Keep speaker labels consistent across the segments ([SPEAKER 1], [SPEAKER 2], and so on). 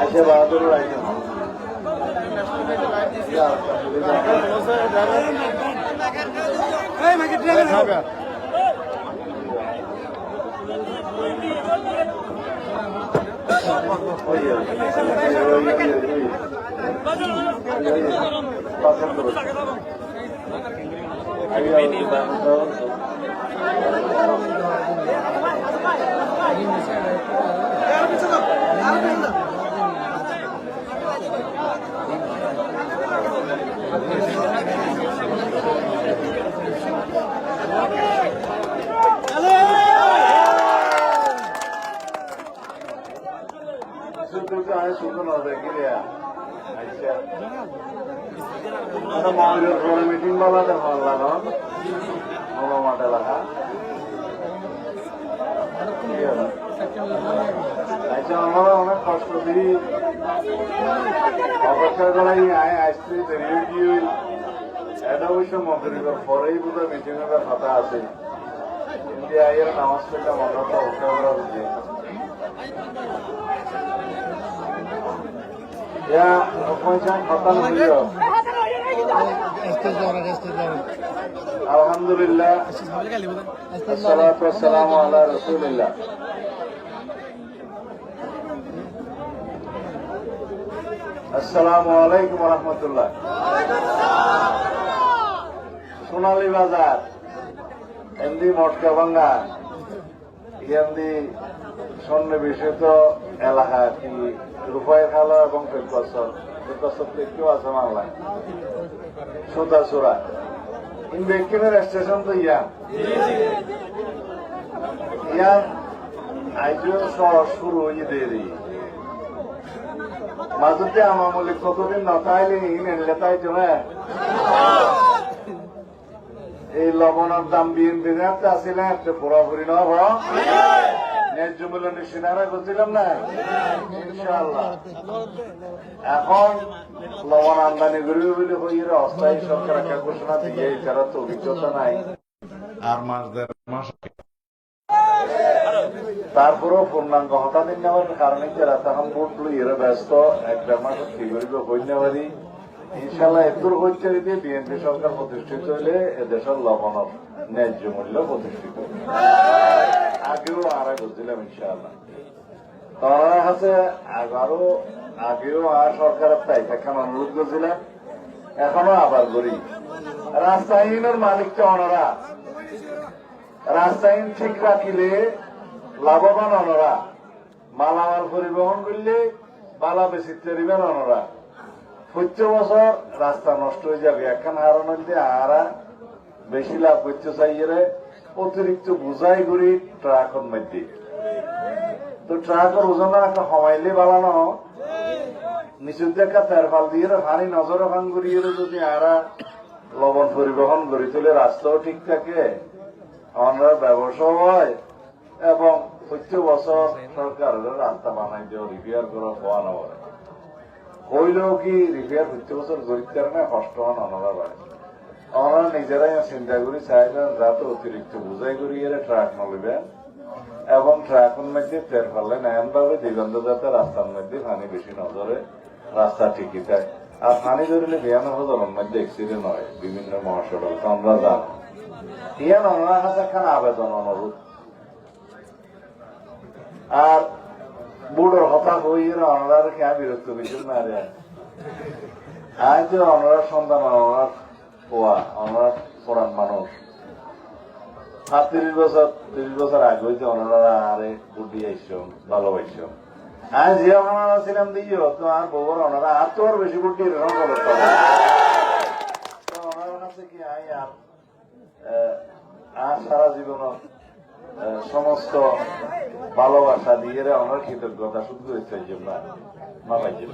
[SPEAKER 1] আচ্ছা বাহাদুর মিটিং বলা মাঠ এলাকা আচ্ছা আমরা অনেক কষ্ট দিই অপেক্ষা করাই আসছি দেরি এটা অবশ্য মন্ত্রীর পরেই বোধ হয় মিটিং এর কথা আছে ইন্ডিয়া নামাজ পেলাম আমরা তো অপেক্ষা করা বুঝি আলহামদুলিল্লাহ আসসালাতু ওয়াসসালামু আলা রাসূলিল্লাহ। আসসালামু আলাইকুম ওয়া রাহমাতুল্লাহ। সোনালী বাজার এমডি মটকা ভাঙ্গা এমডি সন্নিবেশিত এলাকা কি রূপায়ের খালা এবং ফেরকসর একটু আছে বাংলায় সুতাসুরা ইনভেক্টিভের স্টেশন তো ইয়ান আইজও শুরু হয়ে দেরি মাজতে আমার মূল্য কতদিন নতাইলে এনলে তাই তো না এই লবণের দাম বিএনপি আসলে একটা পুরোপুরি নব ন্যায্য মূল্য নিশ্চিতারা করছিলাম না ইনশাআল্লাহ এখন লবণ আমদানি করবে বলে হয়ে অস্থায়ী সরকার একটা ঘোষণা দিয়ে এছাড়া তো অভিজ্ঞতা নাই আর মাস দেড় মাস তারপরেও পূর্ণাঙ্গ হঠাৎ নেওয়ার কারণে যারা তখন ভোট লইয়ে ব্যস্ত এক দেড় মাস কি করবে হইতে পারি ইনশাল্লাহ এদূর হচ্ছে যদি বিএনপি সরকার প্রতিষ্ঠিত হইলে এদেশের লবণের ন্যায্য মূল্য প্রতিষ্ঠিত আগেও আর বুঝছিলাম ইনশাআল্লাহ তারা কাছে আগেও আর সরকারের তাই এখন অনুরোধ করছিলাম এখনো আবার করি রাস্তাহীনের মালিকটা অনারা রাস্তাহীন ঠিক রাখিলে লাভবান অনরা মালামাল পরিবহন করলে বালা বেশি তেরিবেন অনরা 25 বছর রাস্তা নষ্ট হয়ে যাবে এখন হারণ হইলে আরা বেশি লাভ করতে চাইয়ে অতিরিক্ত বুঝাই করি ট্রাকের মধ্যে তো ট্রাকের ওজন একটা কমাইলে বালানো নিচুর দেখা তেরফাল দিয়ে পানি নজরে ভাঙ করিয়ে যদি আরা লবণ পরিবহন গড়ি তুলে রাস্তাও ঠিক থাকে আমরা ব্যবসা হয় এবং 25 বছর সরকারের রাস্তা বানাই দেওয়া রিপেয়ার করা হওয়া না বলে হইলেও কি রিপেয়ার 25 বছর গরিব কারণে কষ্ট হন অনরা বাড়ে ওনারা নিজেরাই চিন্তা করি চাইলেন যাতে অতিরিক্ত বুঝাই করিয়ে ট্রাক নলিবেন এবং ট্রাকের মধ্যে তেল ফেললেন এমনভাবে দিগন্ত যাতে রাস্তার মধ্যে পানি বেশি নজরে রাস্তা ঠিকই থাকে আর পানি ধরলে 92 মধ্যে অ্যাক্সিডেন্ট হয় বিভিন্ন মহাসড়ক আমরা জান ইয়ান ওনার কাছে একখান আবেদন অনুরোধ আর বুড়োর হতাশ হইয়ে ওনার খেয়া বিরক্ত কিছু না রে আজ ওনার সন্তান ওনার পোয়া ওনার পুরান মানুষ 30 বছর আগে হইতে ওনারা আরে বুদ্ধি আইসম ভালোবাসম আমি জিয়া খানা ছিলাম দিও তো আর বউর ওনারা আর তো আর বেশি বুদ্ধি ওনার কাছে কি আর সারা জীবন সমস্ত ভালোবাসা দিয়ে আমার কৃতজ্ঞতা শুধু হয়েছে না পাইছি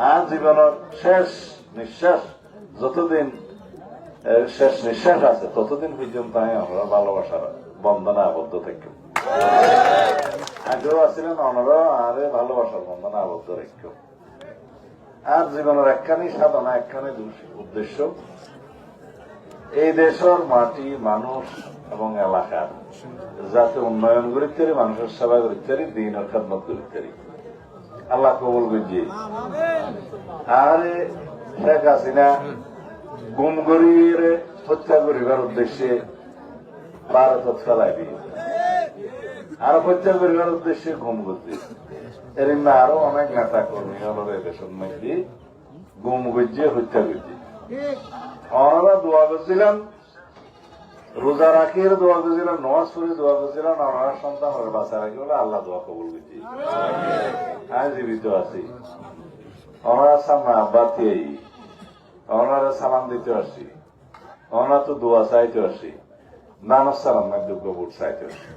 [SPEAKER 1] আর জীবনের শেষ নিঃশ্বাস যতদিন শেষ নিঃশ্বাস আছে ততদিন পর্যন্ত আমরা ভালোবাসার বন্ধনে আবদ্ধ থাকি আগেও আছিলেন ওনারা আরে ভালোবাসার বন্ধনে আবদ্ধ রাখ আর জীবনের একখানি সাধনা একখানি উদ্দেশ্য এই দেশের মাটি মানুষ এবং এলাকার যাতে উন্নয়ন করিতে মানুষের সেবা করিতে দিনের খেদমত করিতে আল্লাহ কবুল বুঝিয়ে আরে শেখ হাসিনা গুম করিয়ে হত্যা করিবার উদ্দেশ্যে ভারত ফেলাই দিয়ে আর হত্যা করিবার উদ্দেশ্যে গুম করতে এর আরো অনেক নেতা কর্মী হল দেশের মধ্যে গুম গজ্জে হত্যা করছে ওনারা দোয়া করছিলেন রোজা রাখিয়ে দোয়া করছিলেন নমাজ পড়ে দোয়া করছিলেন ওনার সন্তান ওরা বাঁচা রাখি বলে আল্লাহ দোয়া কবুল করছি আমি জীবিত আছি ওনারা সামনে আব্বাতি ওনারা সালাম দিতে আসছি ওনারা তো দোয়া চাইতে আসছি নানস সালাম দুঃখ বুট চাইতে আসছি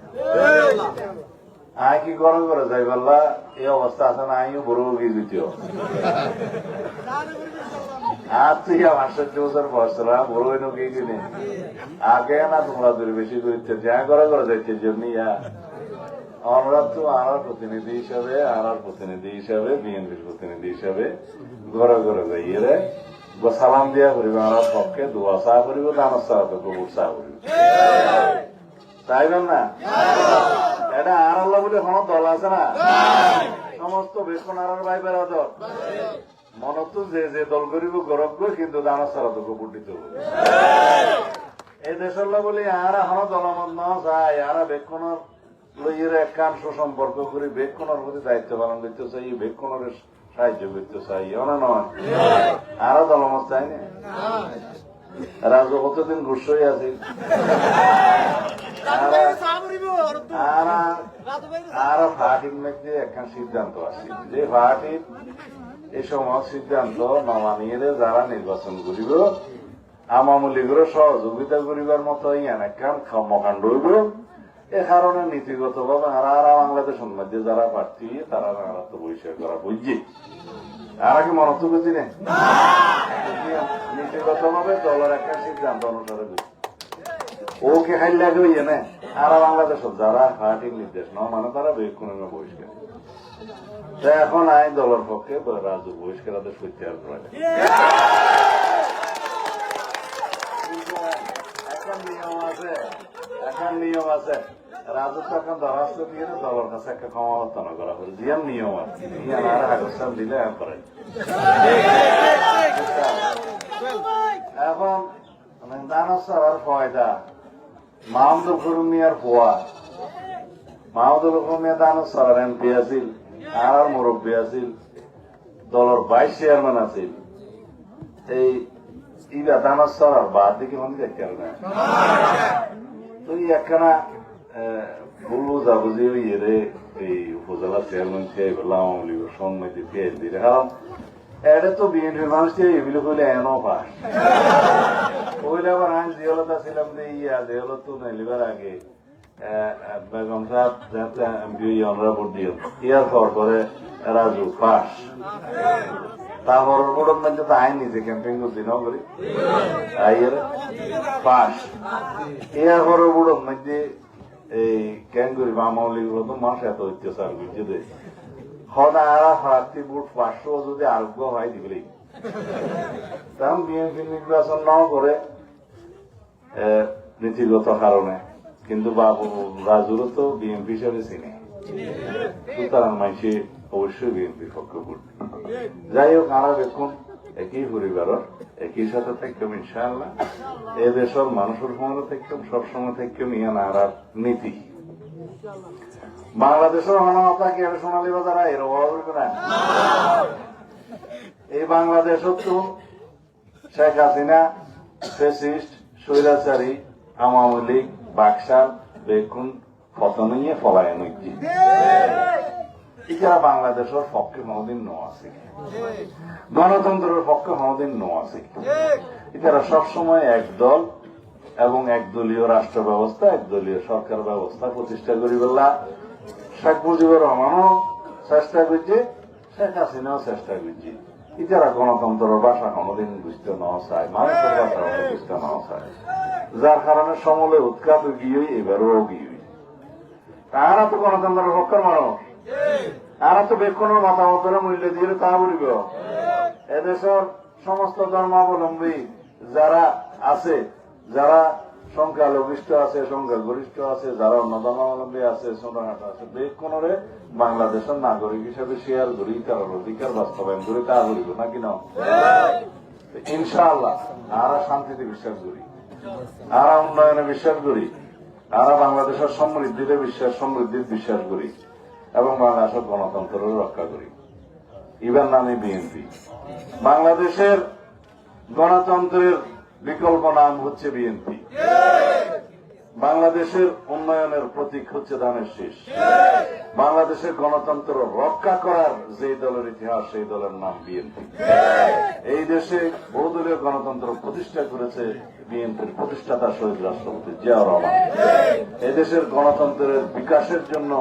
[SPEAKER 1] আয় কি গরম করে যাই বললা এই অবস্থা আছে না আমিও বড় গিয়ে আর তুই আমার 60 বছর বয়স বড় হইন কি কিনে আগে না তোমরা দূরে বেশি করতে যা করে যাইতে জন্য আমরা তো আর প্রতিনিধি হিসাবে বিএনপির প্রতিনিধি হিসাবে ঘরে ঘরে যাইয়ে রে সালাম দিয়া করিব আমার পক্ষে দোয়া চা করিব দানস চা গোবর চা করিব চাইবেন না এটা আর আল্লাহ বলে কোন দল আছে না সমস্ত বেশন আর ভাই বেড়া দল মনত যে দল করিব গরব কিন্তু দানস চা গোবর দিতে হবে এই দেশের বলে আর এখন দলমত ন চাই আর বেক্ষণের লইয়ের এক কান সুসম্পর্ক করি বেক্ষণের প্রতি দায়িত্ব পালন করতে চাই বেক্ষণের সাহায্য করতে চাই না নয় আরো দলমত চাই না রাজু কতদিন ঘুষই আছে আর ফাটির মধ্যে একখান সিদ্ধান্ত আছে যে ফাটির এই সময় সিদ্ধান্ত নমানিয়ে যারা নির্বাচন করিব আওয়ামী লীগের সহযোগিতা করিবার মতো ইয়ান একখান কর্মকাণ্ড হইব এ কারণে নীতিগত ভাবে আর বাংলাদেশের মধ্যে যারা প্রার্থী তারা তো বৈষয় করা বুঝছি আর কি মনে তো বুঝি না নীতিগত ভাবে দলের একটা সিদ্ধান্ত অনুসারে বুঝি ওকে খাই লাগে ইয়ে না আর বাংলাদেশের যারা পার্টির নির্দেশ ন মানে তারা বেকুনে বহিষ্কার এখন আইন দলের পক্ষে রাজু বহিষ্কার সত্যি করে এখন নিয়ম আছে রাজস্ব এখন দরখাস্ত দিয়ে দলের কাছে একটা ক্ষমাবর্তন করা হবে জিয়ার নিয়ম আছে আর আগস্টান দিলে করে এখন দানস আর ফয়দা মাহমুদুল করিম মিয়ার ফোয়া মাহমুদুল করিম মিয়া দানস আর এমপি আছিল আর মুরব্বী আছিল দলের 22 চেয়ারম্যান আছিল এই ইবা দানস আর বাদ দিকে মনে দেখতে না তুই একখানা ভুল বুঝাবুঝি ইয়ে এই উপজেলা চেয়ারম্যান খেয়ে বললাম আওয়ামী লীগের সম্মতি খেয়ে দিলে কারণ এটা তো বিএনপির মানুষ এগুলো করলে এনও পাস ওইলে আবার আমি জিহলতা ছিলাম যে জিহলত তো নেলিবার আগে বেগম সাহেব যাতে এমপি ভোট দিও ইয়ার পরে রাজু পাস তারপর ভোটের মধ্যে তো আইন নিজে ক্যাম্পেইন করছি ন করি আইয়ের পাস ইয়ার পরে ভোটের মধ্যে এই কেন করি আওয়ামী লীগ তো মানুষ এত অত্যাচার করছে দে সদায় প্রার্থী ভোট 500 যদি আরোগ্য হয় দিবলি তখন বিএনপি নির্বাচন ন করে নীতিগত কারণে কিন্তু বাবু রাজুরও তো বিএনপি হিসাবে চিনে সুতরাং মাইসে অবশ্যই বিএনপির পক্ষে ভোট যাই হোক আমরা দেখুন একই পরিবারের একই সাথে থাকতাম ইনশাআল্লাহ এ দেশের মানুষের সময় থাকতাম সবসময় থাকতাম ইয়ান আর নীতি বাংলাদেশের মানবতা কি সোনালী বাজার এর অভাব না এই বাংলাদেশত তো শেখ হাসিনা ফেসিস্ট স্বৈরাচারী আওয়ামী লীগ বাক্সার বেকুন ফতনিয়ে ফলায় নইছি এটা বাংলাদেশের পক্ষে কোনদিন নো আছে গণতন্ত্রের পক্ষে কোনদিন নো আছে এটারা সবসময় একদল এবং একদলীয় রাষ্ট্র ব্যবস্থা একদলীয় সরকার ব্যবস্থা প্রতিষ্ঠা করি বললা শেখ মুজিবুর রহমানও চেষ্টা করছে শেখ হাসিনাও চেষ্টা করছে ইতারা গণতন্ত্রের ভাষা কোনদিন বুঝতে নেওয়া চায় মানুষের ভাষা বুঝতে নেওয়া চায় যার কারণে সমলে উৎখাত গিয়ে এবারও গিয়ে তারা তো গণতন্ত্রের পক্ষের মানুষ তারা তো বেক্ষণের মতামতের মূল্য দিয়ে তা বলিব এদেশের সমস্ত ধর্মাবলম্বী যারা আছে যারা সংখ্যালঘিষ্ঠ আছে সংখ্যাগরিষ্ঠ আছে যারা অন্য ধর্মাবলম্বী আছে ছোটখাটো আছে বেক্ষণরে বাংলাদেশের নাগরিক হিসেবে শেয়ার করি তার অধিকার বাস্তবায়ন করে তা বলিব নাকি না ইনশাআল্লাহ আমরা শান্তিতে বিশ্বাস করি আমরা উন্নয়নে বিশ্বাস করি আমরা বাংলাদেশের সমৃদ্ধিতে সমৃদ্ধির বিশ্বাস করি এবং বাংলাদেশের গণতন্ত্রের রক্ষা করি ইবার নামে বিএনপি বাংলাদেশের গণতন্ত্রের বিকল্প নাম হচ্ছে বিএনপি বাংলাদেশের উন্নয়নের প্রতীক হচ্ছে ধানের শীষ বাংলাদেশের গণতন্ত্র রক্ষা করার যে দলের ইতিহাস সেই দলের নাম বিএনপি এই দেশে বহুদলীয় গণতন্ত্র প্রতিষ্ঠা করেছে বিএনপির প্রতিষ্ঠাতা শহীদ রাষ্ট্রপতি জিয়াউর রহমান এই দেশের গণতন্ত্রের বিকাশের জন্য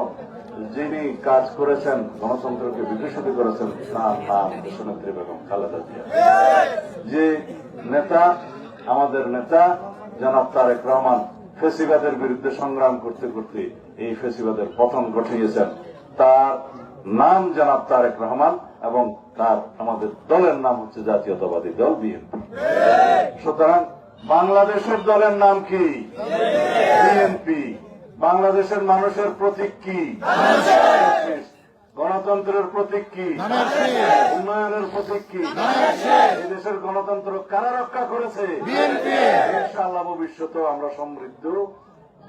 [SPEAKER 1] যিনি কাজ করেছেন গণতন্ত্রকে বিকশিত করেছেন তার নাম দেশনেত্রী বেগম খালেদা জিয়া যে নেতা আমাদের নেতা জনাব তারেক রহমান ফেসিবাদের বিরুদ্ধে সংগ্রাম করতে করতে এই ফেসিবাদের পতন ঘটিয়েছেন তার নাম জনাব তারেক রহমান এবং তার আমাদের দলের নাম হচ্ছে জাতীয়তাবাদী দল বিএনপি সুতরাং বাংলাদেশের দলের নাম কি বিএনপি বাংলাদেশের মানুষের প্রতীক কি গণতন্ত্রের প্রতীক কি উন্নয়নের প্রতীক কি এই দেশের গণতন্ত্র কারা রক্ষা করেছে ইনশাআল্লাহ ভবিষ্যতেও আমরা সমৃদ্ধ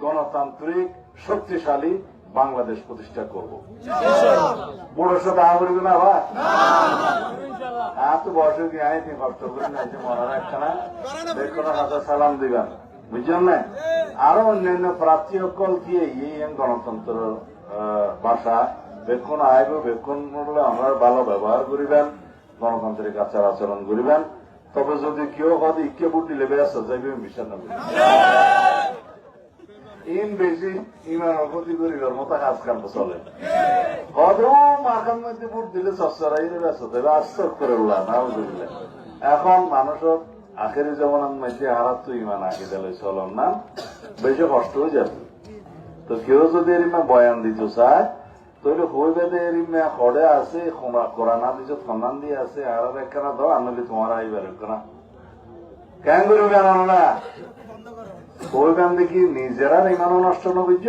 [SPEAKER 1] গণতান্ত্রিক শক্তিশালী বাংলাদেশ প্রতিষ্ঠা করব বড় সাথে আবরিব না বা তো বয়সে দিয়ে আইনি কষ্ট করে নাইছে মরার একখানা দেখুন হাজার সালাম দিবেন বুঝছেন না আরো অন্যান্য প্রার্থী সকল দিয়ে এই গণতন্ত্র ভাষা বেক্ষণ আইব বেক্ষণ করলে আমরা ভালো ব্যবহার করিবেন গণতান্ত্রিক আচার আচরণ করিবেন তবে যদি কেউ হদ ইকে বুট দিলে বেশ যাইবে বিশ্বাস না করি ইন বেশি ইমান অপতি করিবার মতো কাজ কাম চলে হদেও মাখার মধ্যে বুট দিলে সচ্ছরাই ব্যস্ত দেবে আশ্চর্য করে উল্লা না বুঝলে এখন মানুষের আখেরি জমানার মধ্যে হারাত তো ইমান আঁকি দিলে চলন না বেশি কষ্ট হয়ে যাবে তো কেউ যদি এরিমা বয়ান দিত চায় তাহলে হইবে এরিমা খড়ে আছে কোরআনা দিছ সন্ধান দিয়ে আছে আর একখানা দাও আনলে তোমার আইবার একখানা কেন করবে আনো না ওইখান দেখি নিজেরা ইমানও নষ্ট নবীজ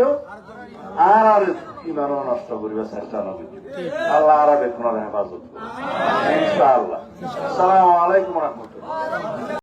[SPEAKER 1] আর ইমানও নষ্ট করিবে চেষ্টা নবীজ আল্লাহ আর বেক্ষণের হেফাজত করবে ইনশাআল্লাহ আসসালামু আলাইকুম রহমতুল্লাহ